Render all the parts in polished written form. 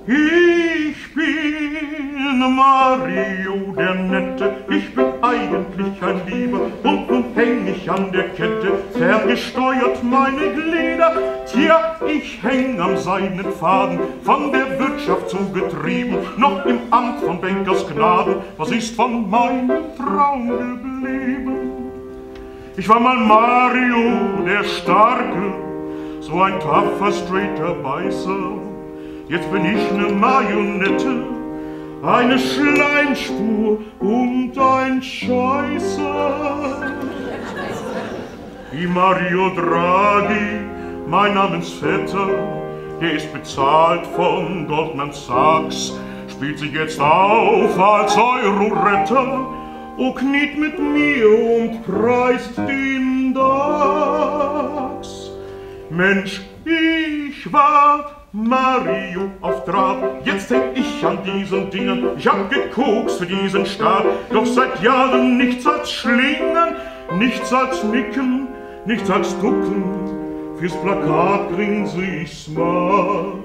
Ich bin Mario der Nette, ich bin eigentlich ein Lieber, und nun häng ich an der Kette, ferngesteuert meine Glieder. Tja, ich häng am seidenen Faden, von der Wirtschaft zugetrieben, noch im Amt von Bankers Gnaden, was ist von meinem Traum geblieben? Ich war mal Mario der Starke, so ein taffer, straighter Beißer. Jetzt bin ich ne Marionette, eine Schleimspur und ein Scheißer. Wie Mario Draghi, mein Namensvetter, der ist bezahlt von Goldman Sachs, spielt sich jetzt auf als Euro-Retter, kniet mit mir und preist den DAX. Mensch, ich war Mario auf Draht, jetzt häng ich an diesen Dingen, ich hab gekokst für diesen Staat, doch seit Jahren nichts als Schlingern, nichts als Nicken, nichts als Ducken, fürs Plakat grinse ich smart,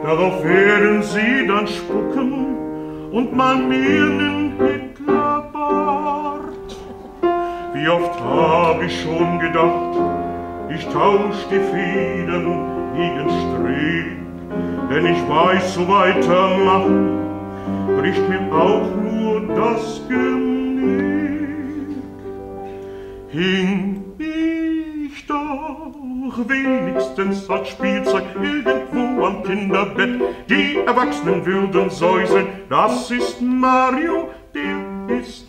darauf werden sie dann spucken und mal mir nen Hitlerbart. Wie oft hab ich schon gedacht, ich tausch die Federn gegen Strick, denn ich weiß, so weitermachen bricht mir auch nur das Genick. Hing ich doch wenigstens als Spielzeug irgendwo am Kinderbett, die Erwachsenen würden säuseln, das ist Mario, der ist